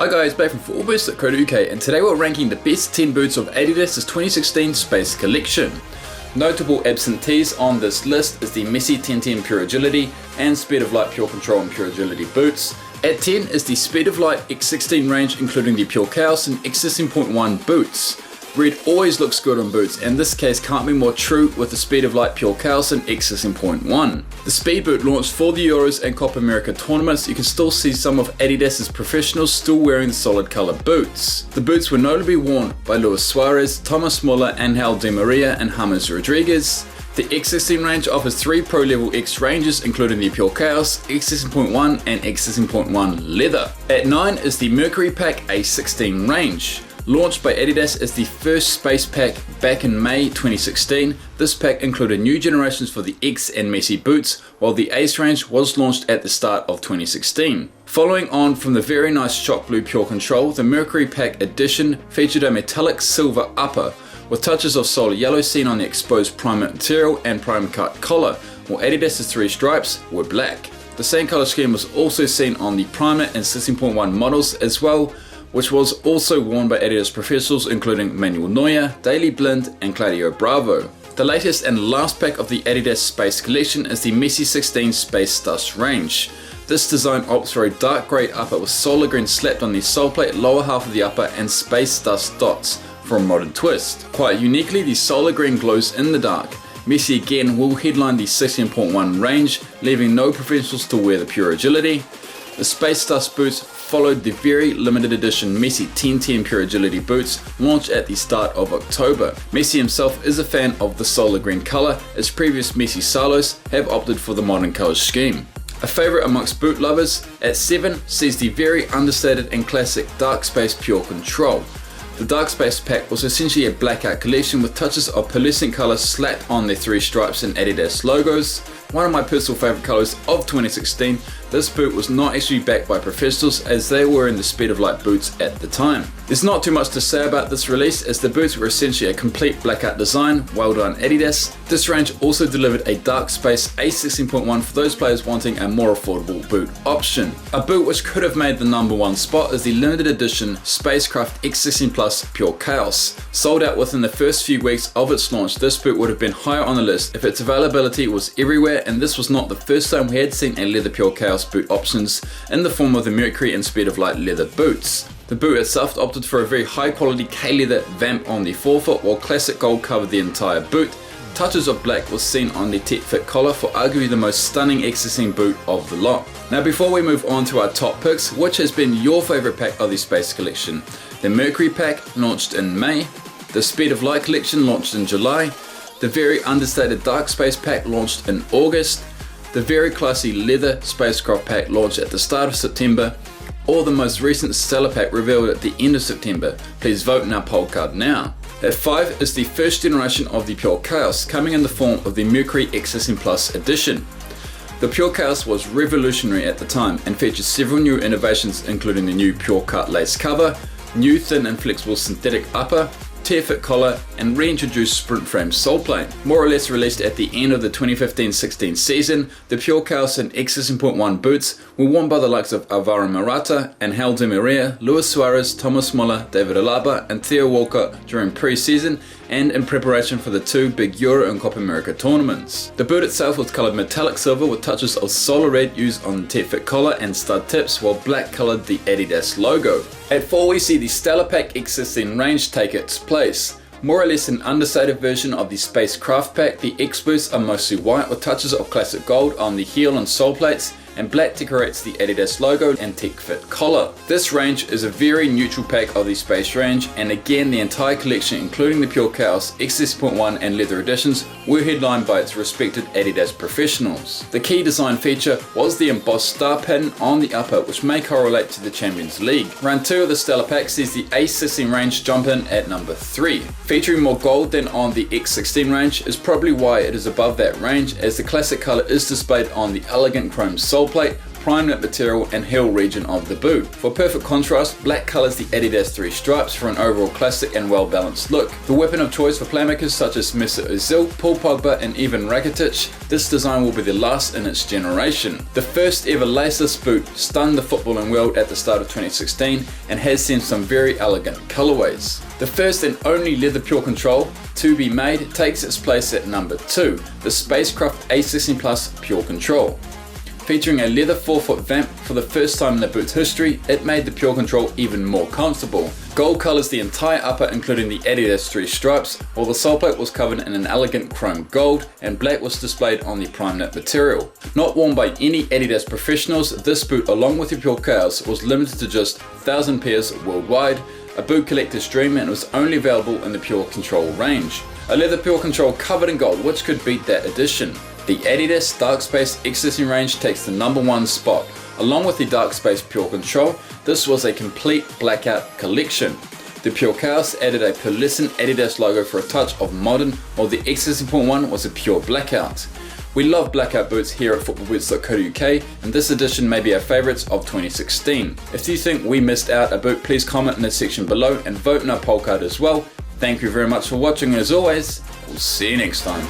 Hi guys, back from footballboost.co.uk, and today we're ranking the best 10 boots of Adidas' 2016 Space Collection. Notable absentees on this list is the Messi 1010 Pure Agility and Speed of Light Pure Control and Pure Agility boots. At 10 is the Speed of Light X16 range, including the Pure Chaos and X16.1 boots. Red always looks good on boots, and this case can't be more true with the Speed of Light Pure Chaos and X16.1. The Speed boot launched for the Euros and Copa America tournaments. You can still see some of Adidas' professionals still wearing the solid colour boots. The boots were notably worn by Luis Suarez, Thomas Muller, Angel Di Maria and James Rodriguez. The X16 range offers 3 Pro Level X ranges, including the Pure Chaos, X16.1 and X16.1 Leather. At 9 is the Mercury Pack ACE16 range. Launched by Adidas as the first Space Pack back in May 2016, this pack included new generations for the X and Messi boots, while the ACE range was launched at the start of 2016. Following on from the very nice Shock Blue Pure Control, the Mercury Pack edition featured a metallic silver upper, with touches of solar yellow seen on the exposed primer material and primer cut collar, while Adidas' 3 stripes were black. The same color scheme was also seen on the primer and 16.1 models as well, which was also worn by Adidas professionals including Manuel Neuer, Daley Blind and Claudio Bravo. The latest and last pack of the Adidas Space Collection is the MESSI16 Space Dust range. This design opts for a dark grey upper with solar green slapped on the sole plate, lower half of the upper, and space dust dots for a modern twist. Quite uniquely, the solar green glows in the dark. Messi again will headline the 16.1 range, leaving no professionals to wear the Pure Agility. The Space Dust boots followed the very limited edition Messi 1010 Pure Agility boots launched at the start of October. Messi himself is a fan of the solar green colour, as previous Messi Salos have opted for the modern colour scheme. A favourite amongst boot lovers, at 7 sees the very understated and classic Dark Space Pure Control. The Dark Space pack was essentially a blackout collection with touches of pearlescent colour slapped on their 3 stripes and Adidas logos. One of my personal favourite colours of 2016, this boot was not actually backed by professionals as they were in the Speed of Light boots at the time. There's not too much to say about this release as the boots were essentially a complete blackout design. Well done Adidas. This range also delivered a Dark Space ACE16.1 for those players wanting a more affordable boot option. A boot which could have made the #1 spot is the limited edition Spacecraft X16 Plus Pure Chaos. Sold out within the first few weeks of its launch, this boot would have been higher on the list if its availability was everywhere, and this was not the first time we had seen a leather Pure Chaos boot options in the form of the Mercury and Speed of Light leather boots. The boot itself opted for a very high quality K-leather vamp on the forefoot, while classic gold covered the entire boot. Touches of black was seen on the tech fit collar for arguably the most stunning X16 boot of the lot. Now before we move on to our top picks, which has been your favourite pack of the Space Collection? The Mercury pack launched in May, the Speed of Light collection launched in July, the very understated Dark Space pack launched in August, the very classy leather Spacecraft pack launched at the start of September, or the most recent Stellar pack revealed at the end of September. Please vote in our poll card now. At 5 is the first generation of the Pure Chaos, coming in the form of the Mercury X16 Plus edition. The Pure Chaos was revolutionary at the time and featured several new innovations, including the new Pure Cut lace cover, new thin and flexible synthetic upper, tear-fit collar and reintroduced sprint frame sole plate. More or less released at the end of the 2015-16 season, the Pure Chaos and X16.1 boots were worn by the likes of Alvaro Morata, Angel Di Maria, Luis Suarez, Thomas Muller, David Alaba and Theo Walcott during pre-season and in preparation for the 2 big Euro and Copa America tournaments. The boot itself was coloured metallic silver with touches of solar red used on the tear-fit collar and stud tips, while black coloured the Adidas logo. At 4 we see the Stellar Pack X16 range take its place. More or less an understated version of the Spacecraft pack, the X boots are mostly white with touches of classic gold on the heel and sole plates, and black decorates the Adidas logo and tech fit collar. This range is a very neutral pack of the Space range, and again the entire collection including the Pure Chaos, X6.1 and leather editions were headlined by its respected Adidas professionals. The key design feature was the embossed star pattern on the upper, which may correlate to the Champions League. Round 2 of the Stellar pack sees the ACE16 range jump in at number 3. Featuring more gold than on the X16 range is probably why it is above that range, as the classic colour is displayed on the elegant chrome sole plate, prime knit material and heel region of the boot. For perfect contrast, black colours the Adidas 3 stripes for an overall classic and well balanced look. The weapon of choice for playmakers such as Mesut Ozil, Paul Pogba and even Rakitic, this design will be the last in its generation. The first ever laceless boot stunned the footballing world at the start of 2016 and has seen some very elegant colourways. The first and only leather Pure Control to be made takes its place at number 2, the Spacecraft ACE16 Pure Control. Featuring a leather 4-foot vamp for the first time in the boot's history, it made the Pure Control even more comfortable. Gold colours the entire upper including the Adidas 3 stripes, while the sole plate was covered in an elegant chrome gold and black was displayed on the prime knit material. Not worn by any Adidas professionals, this boot along with the Pure Chaos was limited to just 1,000 pairs worldwide, a boot collector's dream, and it was only available in the Pure Control range. A leather Pure Control covered in gold, which could beat that edition? The Adidas Dark Space X16 range takes the #1 spot. Along with the Dark Space Pure Control, this was a complete blackout collection. The Pure Chaos added a pearlescent Adidas logo for a touch of modern, while the X16.1 was a pure blackout. We love blackout boots here at footballboots.co.uk, and this edition may be our favourites of 2016. If you think we missed out a boot, please comment in the section below and vote in our poll card as well. Thank you very much for watching, and as always, we'll see you next time.